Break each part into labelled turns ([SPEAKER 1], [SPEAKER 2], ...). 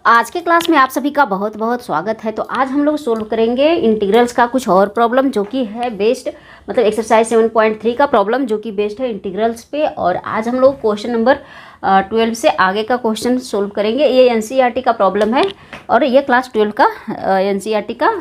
[SPEAKER 1] आज के क्लास में आप सभी का बहुत बहुत स्वागत है। तो आज हम लोग सोल्व करेंगे इंटीग्रल्स का कुछ और प्रॉब्लम जो कि है बेस्ड मतलब एक्सरसाइज 7.3 का प्रॉब्लम जो कि बेस्ड है इंटीग्रल्स पे। और आज हम लोग क्वेश्चन नंबर 12 से आगे का क्वेश्चन सोल्व करेंगे। ये एनसीईआरटी का प्रॉब्लम है और ये क्लास 12 का एनसीईआरटी का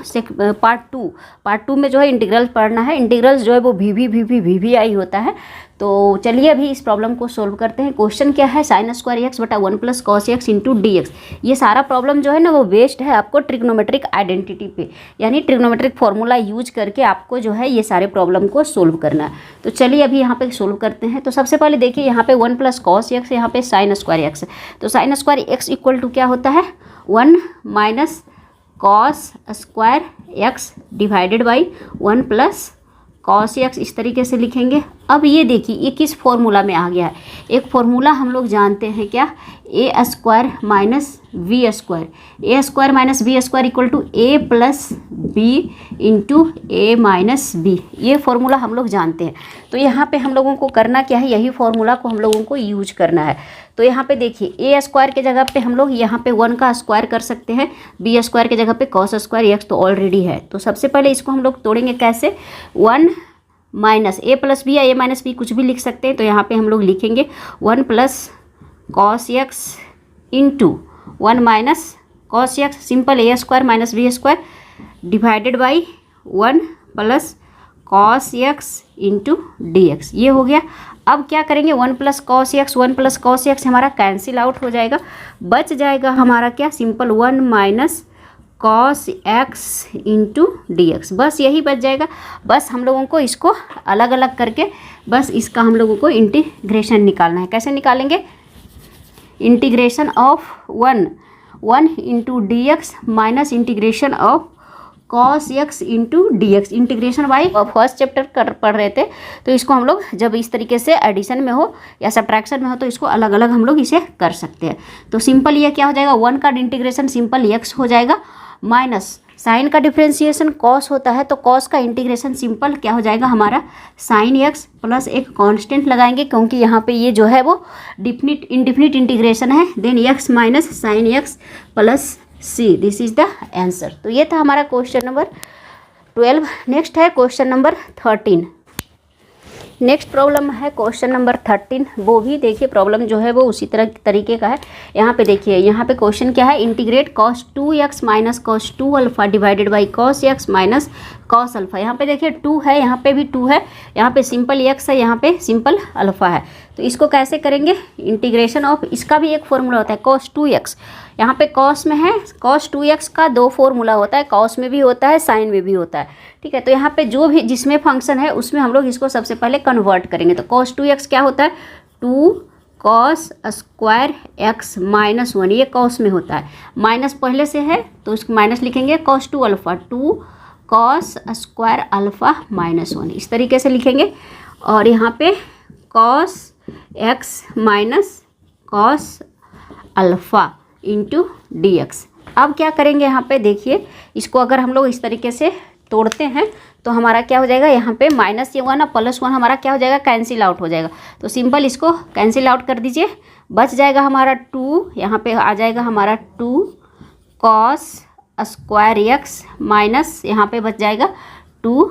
[SPEAKER 1] पार्ट टू में जो है इंटीग्रल पढ़ना है। इंटीग्रल्स जो है वो वी होता है। तो चलिए अभी इस प्रॉब्लम को सोल्व करते हैं। क्वेश्चन क्या है, साइन स्क्वायर एक्स बटा 1 plus cos x into D x. ये सारा प्रॉब्लम जो है ना वो बेस्ड है आपको ट्रिग्नोमेट्रिक आइडेंटिटी पे, यानी ट्रिग्नोमेट्रिक फॉर्मूला यूज करके आपको जो है ये सारे प्रॉब्लम को सोल्व करना है। तो चलिए अभी यहाँ पे सोल्व करते हैं। तो सबसे पहले देखिए यहाँ पे 1 प्लस कॉस एक्स, यहाँ पे साइन स्क्वायर एक्स। तो sine square x equal to क्या होता है, 1 minus cos square x divided by 1 plus cos x, इस तरीके से लिखेंगे। अब ये देखिए ये किस फॉर्मूला में आ गया है। एक फॉर्मूला हम लोग जानते हैं क्या, a square minus v square, a square minus B square equal to a plus b into a minus b. ये फॉर्मूला हम लोग जानते हैं। तो यहाँ पे हम लोगों को करना क्या है, यही फॉर्मूला को हम लोगों को यूज करना है। तो यहाँ पे देखिए ए स्क्वायर के जगह पे हम लोग यहाँ पे 1 का स्क्वायर कर सकते हैं, बी स्क्वायर के जगह पे कॉस स्क्वायर एक्स तो ऑलरेडी है। तो सबसे पहले इसको हम लोग तोड़ेंगे कैसे, 1 माइनस ए प्लस बी या ए माइनस बी कुछ भी लिख सकते हैं। तो यहाँ पे हम लोग लिखेंगे 1 plus cos x into 1 minus cos x, simple A square minus B square divided by 1 plus cos x into D x. ये हो गया। अब क्या करेंगे, 1 plus cos x, 1 plus cos x हमारा कैंसिल आउट हो जाएगा। बच जाएगा हमारा क्या, simple 1 minus cos x into D x. बस यही बच जाएगा। बस हम लोगों को इसको अलग अलग करके बस इसका हम लोगों को इंटीग्रेशन निकालना है। कैसे निकालेंगे, integration of 1 into D x minus integration of cos x into D x. Integration by first chapter पढ़ रहे थे। तो इसको हम लोग जब इस तरीके से एडिशन में हो या सब्ट्रैक्शन में हो तो इसको अलग अलग हम लोग इसे कर सकते हैं। तो सिंपल ये क्या हो जाएगा, 1 का इंटीग्रेशन सिंपल एक्स हो जाएगा, माइनस साइन का डिफ्रेंसिएशन कॉस होता है तो कॉस का इंटीग्रेशन सिंपल क्या हो जाएगा हमारा साइन एक्स, प्लस एक कांस्टेंट लगाएंगे क्योंकि यहाँ पे ये जो है वो इंडिफिनिट इंटीग्रेशन है। Then x minus sine x plus C, this is the answer. तो ये था हमारा क्वेश्चन नंबर 12। नेक्स्ट है क्वेश्चन नंबर 13। नेक्स्ट प्रॉब्लम है क्वेश्चन नंबर 13। वो भी देखिए प्रॉब्लम जो है वो उसी तरीके का है। यहाँ पे देखिए, यहाँ पे क्वेश्चन क्या है, integrate cos 2x minus cos 2 alpha divided by cos x minus cos alpha. यहाँ पे देखिए 2 है, यहाँ पे भी 2 है, यहाँ पे सिंपल x है, यहाँ पे सिंपल अल्फा है। तो इसको कैसे करेंगे, इंटीग्रेशन ऑफ, इसका भी एक फॉर्मूला होता है कॉस 2x। यहाँ पे कॉस में है, कॉस 2x का 2 फॉर्मूला होता है, कॉस में भी होता है साइन में भी होता है। ठीक है, तो यहाँ पे जो भी जिसमें फंक्शन है उसमें हम लोग इसको सबसे पहले कन्वर्ट करेंगे। तो कॉस 2x क्या होता है, 2 कॉस स्क्वायर एक्स माइनस 1, ये कॉस में होता है, माइनस पहले से है तो उसको माइनस लिखेंगे, cos 2 alpha, 2 cos square alpha minus 1, इस तरीके से लिखेंगे। और यहाँ पे cos x minus cos alpha into D x. अब क्या करेंगे, यहाँ पे देखिए इसको अगर हम लोग इस तरीके से तोड़ते हैं तो हमारा क्या हो जाएगा, यहाँ पे माइनस ये 1 और प्लस 1 हमारा क्या हो जाएगा, कैंसिल आउट हो जाएगा। तो सिंपल इसको कैंसिल आउट कर दीजिए, बच जाएगा हमारा 2, यहाँ पे आ जाएगा हमारा 2 कॉस स्क्वायर एक्स माइनस यहाँ पे बच जाएगा 2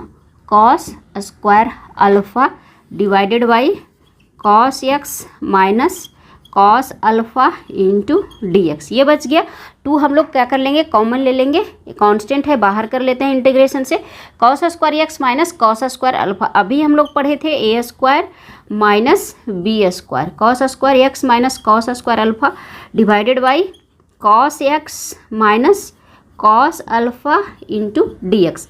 [SPEAKER 1] cos square alpha divided by cos x minus cos alpha into D x. ये बच गया। 2 हम लोग क्या कर लेंगे, कॉमन ले लेंगे, कांस्टेंट है बाहर कर लेते हैं इंटीग्रेशन से। Cos square x minus cos square alpha, अभी हम लोग पढ़े थे a square minus B square, cos square x minus cos square alpha divided by cos x minus cos alpha into D x.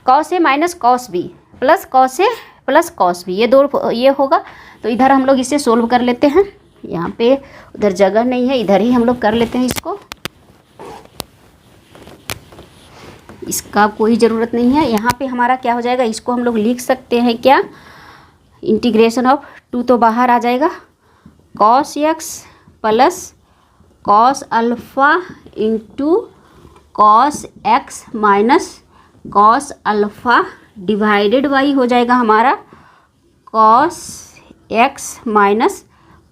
[SPEAKER 1] Cos a minus cos b plus cos a plus cos b, ये 2 ये होगा। तो इधर हम लोग इसे solve कर लेते हैं। यहाँ पे उधर जगह नहीं है, इधर ही हम लोग कर लेते हैं इसको, इसका कोई ज़रूरत नहीं है। यहाँ पे हमारा क्या हो जाएगा, इसको हम लोग लिख सकते हैं क्या, इंटीग्रेशन ऑफ 2 तो बाहर आ जाएगा, cos x plus cos alpha into cos x minus cos alpha divided by हो जाएगा हमारा cos x minus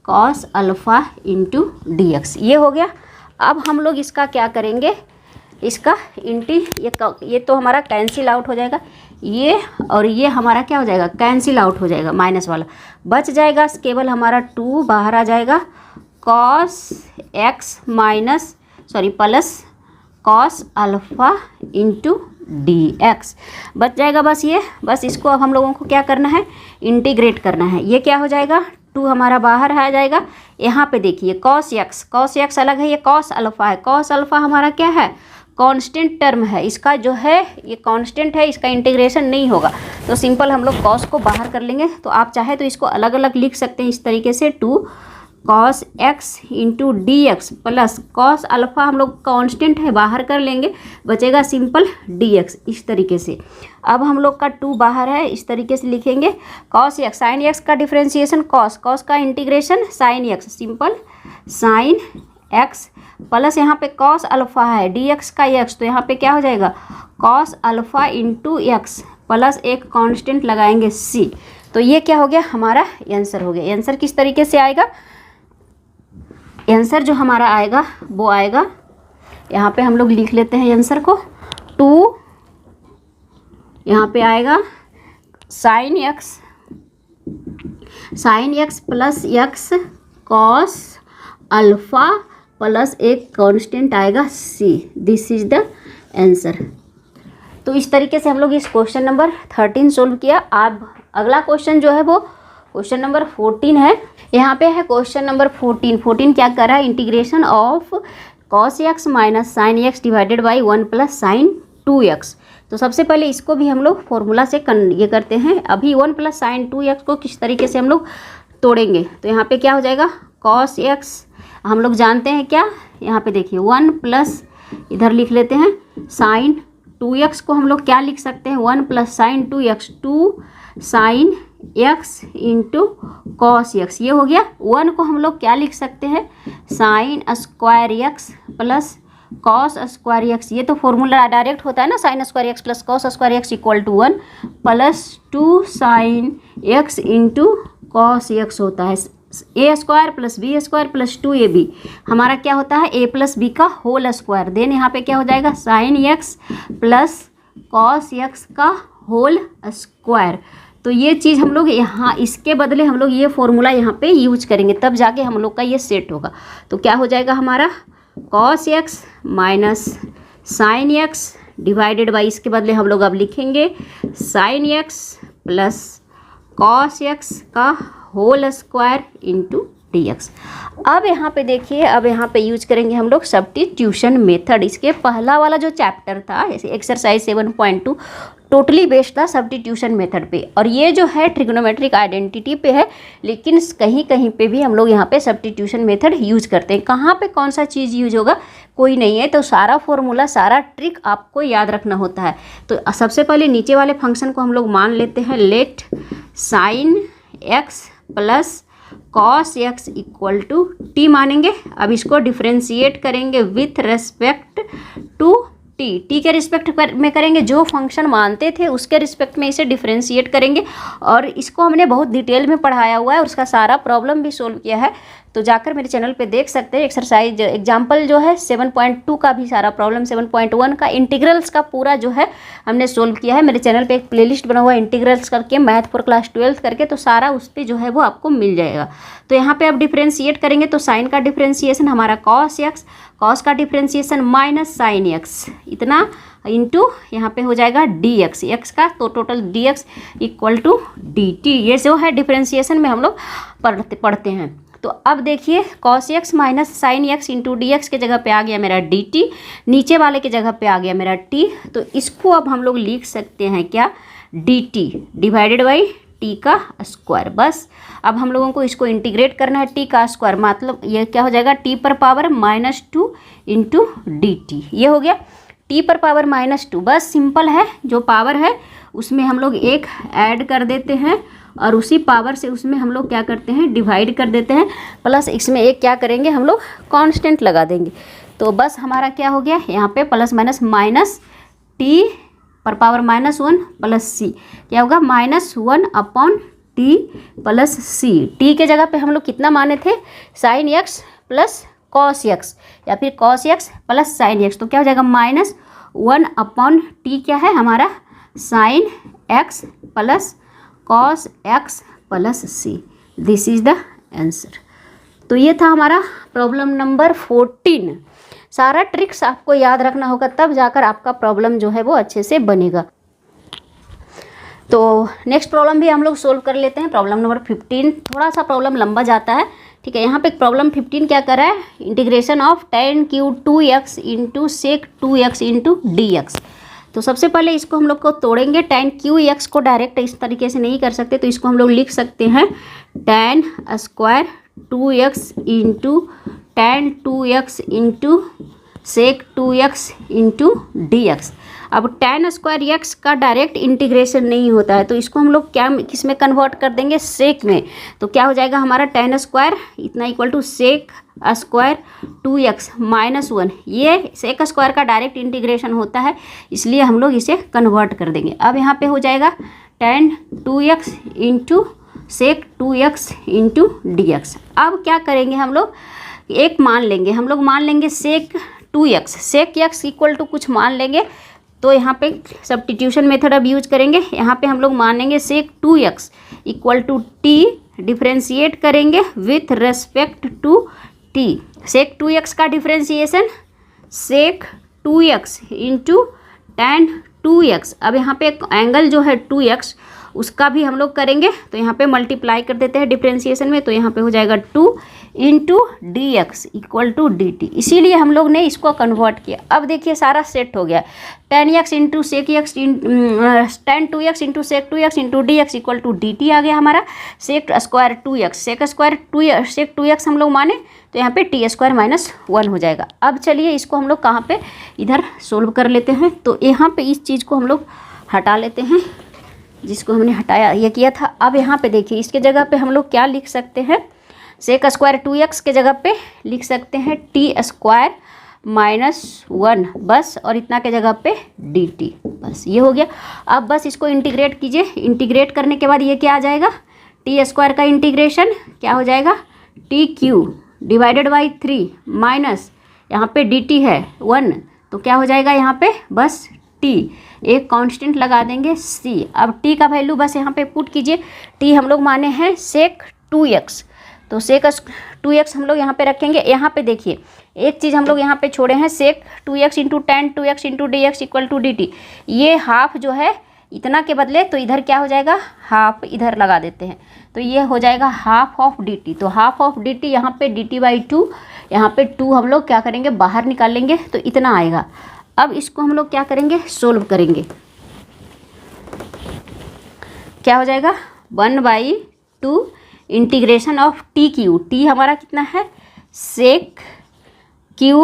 [SPEAKER 1] cos alpha into D x. ये हो गया। अब हम लोग इसका क्या करेंगे, इसका ये तो हमारा कैंसिल आउट हो जाएगा, ये और ये हमारा क्या हो जाएगा, कैंसिल आउट हो जाएगा, माइनस वाला बच जाएगा, केवल हमारा 2 बाहर आ जाएगा, cos x plus cos alpha into D x बच जाएगा। बस इसको अब हम लोगों को क्या करना है, इंटीग्रेट करना है। ये क्या हो जाएगा, 2 हमारा बाहर आ जाएगा। यहाँ पे देखिए कॉस एक्स अलग है, ये कॉस अल्फ़ा है। कॉस अल्फ़ा हमारा क्या है, कांस्टेंट टर्म है, इसका जो है ये कांस्टेंट है, इसका इंटीग्रेशन नहीं होगा, तो सिंपल हम लोग कॉस को बाहर कर लेंगे। तो आप चाहे तो इसको अलग अलग लिख सकते हैं इस तरीके से, 2 cos x into D x plus cos alpha हम लोग कांस्टेंट है, बाहर कर लेंगे, बचेगा सिंपल डी एक्स, इस तरीके से। अब हम लोग का 2 बाहर है, इस तरीके से लिखेंगे, कॉस एक्स साइन एक्स का डिफ्रेंसिएशन कॉस का integration sine x, simple sign x plus यहाँ पे कॉस अल्फ़ा है डी एक्स का एक्स, तो यहाँ पे क्या हो जाएगा, cos alpha into x plus एक कांस्टेंट लगाएंगे सी। तो ये क्या हो गया, हमारा आंसर हो गया। आंसर किस तरीके से आएगा, आंसर जो हमारा आएगा वो आएगा, यहाँ पे हम लोग लिख लेते हैं आंसर को, 2 यहाँ पे आएगा sign x plus x cos alpha plus एक कांस्टेंट आएगा सी, दिस इज द आंसर। तो इस तरीके से हम लोग इस क्वेश्चन नंबर 13 सोल्व किया। अब अगला क्वेश्चन जो है वो क्वेश्चन नंबर 14 है। यहाँ पे है क्वेश्चन नंबर 14 क्या कर रहा है, integration of cos x minus sine x divided by 1 plus sign 2x। तो सबसे पहले इसको भी हम लोग फॉर्मूला से ये करते हैं। अभी 1 प्लस साइन 2x को किस तरीके से हम लोग तोड़ेंगे, तो यहाँ पे क्या हो जाएगा, कॉस एक्स हम लोग जानते हैं क्या, यहाँ पे देखिए 1 प्लस इधर लिख लेते हैं साइन 2x को हम लोग क्या लिख सकते हैं, 1 plus sign 2x, 2 sine x into cos x, ये हो गया। 1 को हम लोग क्या लिख सकते हैं, sine square x plus cos square x, ये तो फॉर्मूला डायरेक्ट होता है ना, sine square x plus cos square x equal to 1 plus 2 sine x into cos x होता है, a square plus b square plus 2ab हमारा क्या होता है, a प्लस बी का होल स्क्वायर। देन यहाँ पे क्या हो जाएगा, sine x plus cos x का होल स्क्वायर। तो ये चीज़ हम लोग यहाँ इसके बदले हम लोग ये फॉर्मूला यहाँ पे यूज करेंगे, तब जाके हम लोग का ये सेट होगा। तो क्या हो जाएगा हमारा, cos x minus sine x divided by, इसके बदले हम लोग अब लिखेंगे sine x plus cos x का whole square into D x. अब यहाँ पे देखिए, अब यहाँ पे यूज करेंगे हम लोग सब्स्टिट्यूशन मेथड। इसके पहला वाला जो चैप्टर था एक्सरसाइज 7.2 टोटली बेस्ड था सब्स्टिट्यूशन मेथड पे, और ये जो है ट्रिग्नोमेट्रिक आइडेंटिटी पे है, लेकिन कहीं कहीं पे भी हम लोग यहाँ पे सब्स्टिट्यूशन मेथड यूज करते हैं। कहाँ पे कौन सा चीज़ यूज होगा कोई नहीं है, तो सारा फॉर्मूला सारा ट्रिक आपको याद रखना होता है। तो सबसे पहले नीचे वाले फंक्शन को हम लोग मान लेते हैं, let sine x plus cos x equal to T मानेंगे। अब इसको डिफ्रेंशिएट करेंगे विथ रेस्पेक्ट टू टी के रिस्पेक्ट में करेंगे, जो फंक्शन मानते थे उसके रिस्पेक्ट में इसे डिफ्रेंशिएट करेंगे। और इसको हमने बहुत डिटेल में पढ़ाया हुआ है और उसका सारा प्रॉब्लम भी सोल्व किया है, तो जाकर मेरे चैनल पे देख सकते हैं। एक्सरसाइज एग्जाम्पल जो है 7.2 का भी सारा प्रॉब्लम, 7.1 का इंटीग्रल्स का पूरा जो है हमने सोल्व किया है। मेरे चैनल पे एक प्लेलिस्ट बना हुआ है इंटीग्रल्स करके, मैथ फॉर क्लास 12 करके, तो सारा उस पर जो है वो आपको मिल जाएगा। तो यहाँ पे अब डिफ्रेंशिएट करेंगे, तो साइन का डिफ्रेंशिएशन हमारा कॉस एक्स, कॉस का डिफ्रेंशिएशन माइनस साइन एक्स इतना इंटू यहाँ पे हो जाएगा डी एक्स, एक्स का तो total D x equal to D T. ये जो है डिफ्रेंशिएशन में हम लोग पढ़ते हैं। तो अब देखिए cos x minus sine x into D x के जगह पे आ गया मेरा डी टी, नीचे वाले के जगह पे आ गया मेरा टी। तो इसको अब हम लोग लिख सकते हैं क्या, D T divided by T का स्क्वायर। बस अब हम लोगों को इसको इंटीग्रेट करना है, टी का स्क्वायर मतलब ये क्या हो जाएगा, टी पर पावर -2 इंटू डी टी। ये हो गया टी पर पावर -2। बस सिंपल है, जो पावर है उसमें हम लोग एक ऐड कर देते हैं और उसी पावर से उसमें हम लोग क्या करते हैं, डिवाइड कर देते हैं, प्लस इसमें एक क्या करेंगे हम लोग कांस्टेंट लगा देंगे। तो बस हमारा क्या हो गया, यहाँ पे प्लस माइनस टी पर पावर -1 प्लस सी, क्या होगा -1 upon T plus C. T के जगह पे हम लोग कितना माने थे, sine x plus cos x या फिर cos x plus sine x, तो क्या हो जाएगा -1/t क्या है हमारा sine x plus cos x plus C. This is the answer. तो ये था हमारा प्रॉब्लम नंबर 14। सारा ट्रिक्स आपको याद रखना होगा, तब जाकर आपका प्रॉब्लम जो है वो अच्छे से बनेगा। तो नेक्स्ट प्रॉब्लम भी हम लोग सोल्व कर लेते हैं। प्रॉब्लम नंबर 15, थोड़ा सा प्रॉब्लम लंबा जाता है, ठीक है। यहाँ पे प्रॉब्लम 15 क्या कर रहा है, integration of tan cube 2x into sec 2x into D x. तो सबसे पहले इसको हम लोग को तोड़ेंगे। tan क्यू एक्स को डायरेक्ट इस तरीके से नहीं कर सकते, तो इसको हम लोग लिख सकते हैं tan square 2x into tan 2x into sec 2x into D x. अब tan स्क्वायर एक्स का डायरेक्ट इंटीग्रेशन नहीं होता है, तो इसको हम लोग क्या किस में कन्वर्ट कर देंगे, सेक में। तो क्या हो जाएगा हमारा tan स्क्वायर इतना equal to sec square 2x -1। ये सेक स्क्वायर का डायरेक्ट इंटीग्रेशन होता है, इसलिए हम लोग इसे कन्वर्ट कर देंगे। अब यहाँ पे हो जाएगा tan 2x into sec 2x into D x. अब क्या करेंगे हम लोग, एक मान लेंगे, हम लोग मान लेंगे sec 2x, sec x equal to कुछ मान लेंगे। तो यहाँ पे सब्स्टिट्यूशन मेथड अब यूज करेंगे। यहाँ पे हम लोग मानेंगे sec 2x equal to t, differentiate करेंगे with respect to t. Sec 2x का डिफ्रेंशिएशन सेक 2x इंटू tan 2x। अब यहाँ पे एक एंगल जो है 2x उसका भी हम लोग करेंगे, तो यहाँ पे मल्टीप्लाई कर देते हैं डिफ्रेंशिएशन में, तो यहाँ पे हो जाएगा 2 into D x equal to D T. इसीलिए हम लोग ने इसको कन्वर्ट किया। अब देखिए सारा सेट हो गया। tan x into sec x tan 2x into sec 2x into D x equal to D t आ गया हमारा। सेक स्क्वायर 2x, सेक स्क्वायर 2x सेक 2x हम लोग माने, तो यहाँ पे टी स्क्वायर -1 हो जाएगा। अब चलिए इसको हम लोग कहाँ पे इधर सोल्व कर लेते हैं। तो यहाँ पे इस चीज़ को हम लोग हटा लेते हैं, जिसको हमने हटाया ये किया था। अब यहाँ पे देखिए इसके जगह पे हम लोग क्या लिख सकते हैं, सेक स्क्वायर 2x के जगह पे लिख सकते हैं टी स्क्वायर -1 बस, और इतना के जगह पे डी टी, बस ये हो गया। अब बस इसको इंटीग्रेट कीजिए। इंटीग्रेट करने के बाद ये क्या आ जाएगा, टी स्क्वायर का इंटीग्रेशन क्या हो जाएगा, T Q divided by 3 minus यहाँ पे डी टी है 1, तो क्या हो जाएगा यहाँ पे बस टी, एक कांस्टेंट लगा देंगे सी। अब टी का वैल्यू बस यहाँ पे पुट कीजिए। टी हम लोग माने हैं सेक 2x, तो सेक 2x हम लोग यहाँ पे रखेंगे। यहाँ पे देखिए एक चीज़ हम लोग यहाँ पे छोड़े हैं, sec 2x into tan 2x into D x equal to D T. ये हाफ जो है इतना के बदले, तो इधर क्या हो जाएगा हाफ, इधर लगा देते हैं, तो ये हो जाएगा हाफ ऑफ डी टी। तो हाफ ऑफ डी टी यहाँ पे डी टी बाई 2, यहाँ पे 2 हम लोग क्या करेंगे बाहर निकाल लेंगे, तो इतना आएगा। अब इसको हम लोग क्या करेंगे, सोल्व करेंगे। क्या हो जाएगा 1/2 integration of t cube, t हमारा कितना है sec cube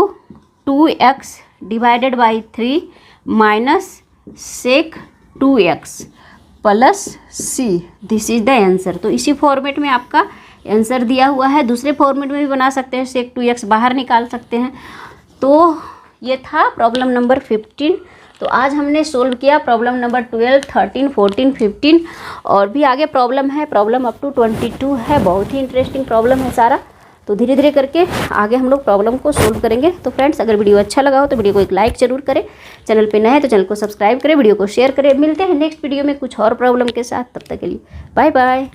[SPEAKER 1] 2x divided by 3 minus sec 2x plus C. This is the answer. तो इसी फॉर्मेट में आपका आंसर दिया हुआ है। दूसरे फॉर्मेट में भी बना सकते हैं, सेक 2x बाहर निकाल सकते हैं। तो ये था प्रॉब्लम नंबर 15। तो आज हमने सोल्व किया प्रॉब्लम नंबर 12, 13, 14, 15 और भी आगे प्रॉब्लम है। प्रॉब्लम अप टू 22 है। बहुत ही इंटरेस्टिंग प्रॉब्लम है सारा। तो धीरे धीरे करके आगे हम लोग प्रॉब्लम को सोल्व करेंगे। तो फ्रेंड्स, अगर वीडियो अच्छा लगा हो तो वीडियो को एक लाइक जरूर करें। चैनल पे नए हैं तो चैनल को सब्सक्राइब करें, वीडियो को शेयर करें। मिलते हैं नेक्स्ट वीडियो में कुछ और प्रॉब्लम के साथ। तब तक के लिए बाय बाय।